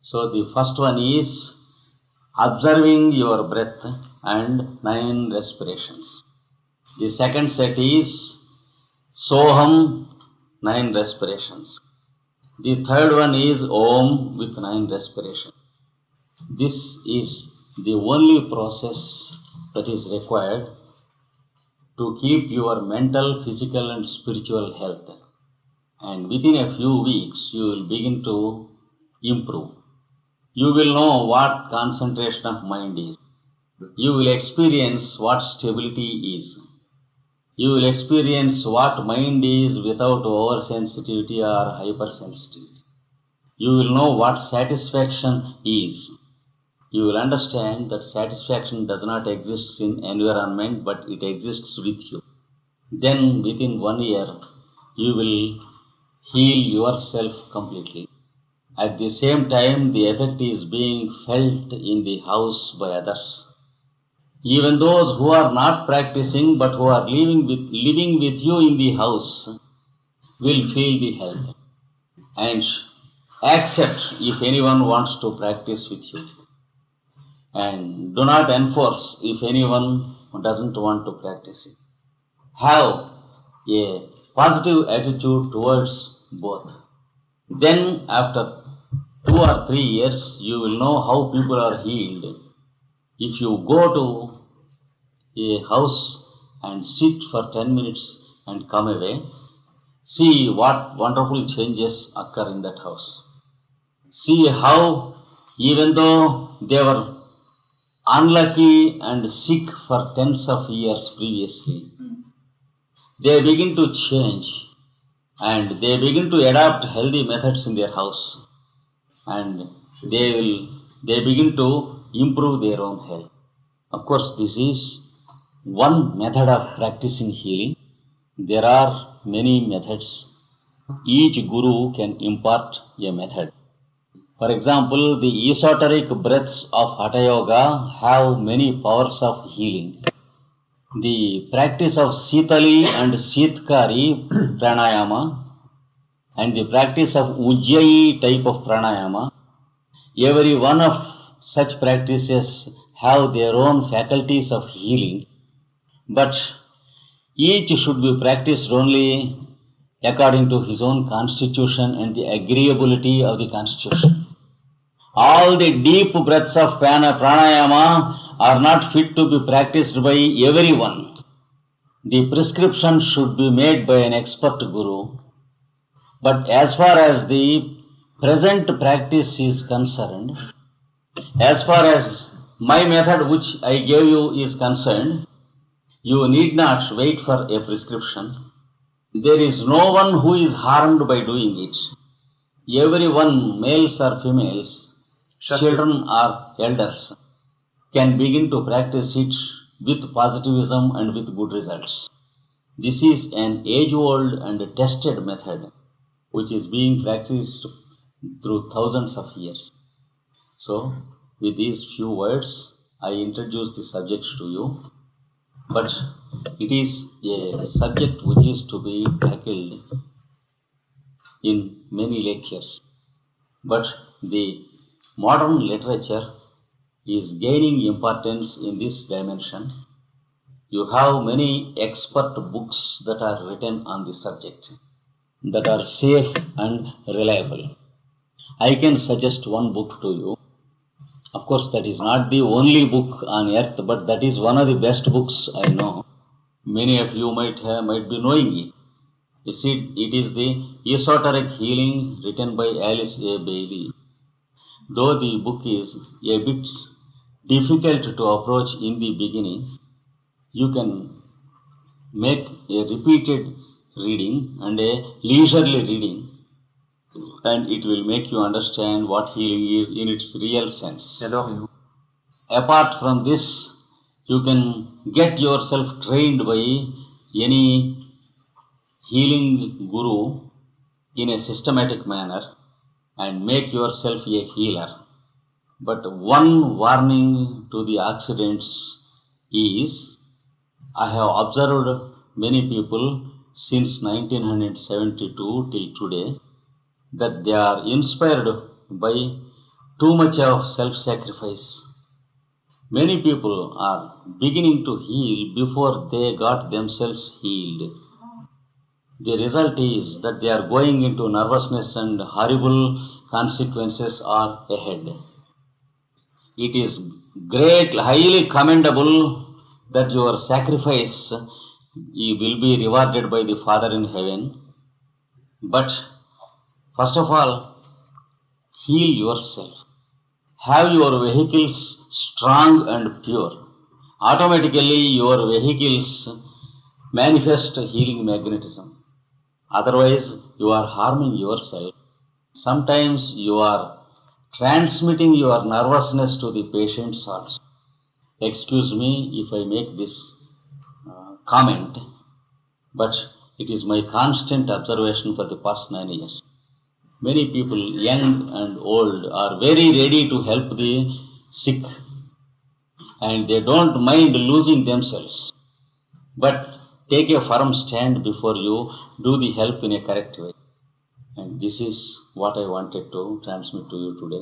So the first one is observing your breath and 9 respirations. The second set is Soham, 9 respirations. The third one is Om with 9 respirations. This is the only process that is required to keep your mental, physical and spiritual health. And within a few weeks, you will begin to improve. You will know what concentration of mind is. You will experience what stability is. You will experience what mind is without oversensitivity or hypersensitivity. You will know what satisfaction is. You will understand that satisfaction does not exist in environment, but it exists with you. Then within 1 year, you will heal yourself completely. At the same time, the effect is being felt in the house by others. Even those who are not practicing but who are living with you in the house will feel the health and accept if anyone wants to practice with you. And do not enforce if anyone doesn't want to practice it. Have a positive attitude towards both. Then after 2 or 3 years, you will know how people are healed. If you go to a house and sit for 10 minutes and come away, see what wonderful changes occur in that house. See how even though they were unlucky and sick for tens of years previously, they begin to change and they begin to adopt healthy methods in their house, and they begin to improve their own health. Of course, this is one method of practicing healing. There are many methods. Each guru can impart a method. For example, the esoteric breaths of Hatha Yoga have many powers of healing. The practice of Sitali and Sitkari pranayama and the practice of Ujjayi type of pranayama, every one of such practices have their own faculties of healing, but each should be practiced only according to his own constitution and the agreeability of the constitution. All the deep breaths of pranayama are not fit to be practiced by everyone. The prescription should be made by an expert guru. But as far as the present practice is concerned, as far as my method which I gave you is concerned, you need not wait for a prescription. There is no one who is harmed by doing it. Everyone, males or females, children or elders, can begin to practice it with positivism and with good results. This is an age-old and tested method which is being practiced through thousands of years. So, with these few words, I introduce the subject to you, but it is a subject which is to be tackled in many lectures. But the modern literature is gaining importance in this dimension. You have many expert books that are written on the subject, that are safe and reliable. I can suggest one book to you. Of course, that is not the only book on earth, but that is one of the best books I know. Many of you might be knowing it. You see, it is the Esoteric Healing written by Alice A. Bailey. Though the book is a bit difficult to approach in the beginning, you can make a repeated reading and a leisurely reading, and it will make you understand what healing is in its real sense. Apart from this, you can get yourself trained by any healing guru in a systematic manner and make yourself a healer. But one warning to the Occidents is, I have observed many people since 1972 till today that they are inspired by too much of self-sacrifice. Many people are beginning to heal before they got themselves healed. The result is that they are going into nervousness and horrible consequences are ahead. It is highly commendable that your sacrifice will be rewarded by the Father in heaven. But first of all, heal yourself. Have your vehicles strong and pure. Automatically, your vehicles manifest healing magnetism. Otherwise, you are harming yourself. Sometimes you are transmitting your nervousness to the patients also. Excuse me if I make this comment, but it is my constant observation for the past 9 years. Many people, young and old, are very ready to help the sick and they don't mind losing themselves. But take a firm stand before you do the help in a correct way. And this is what I wanted to transmit to you today.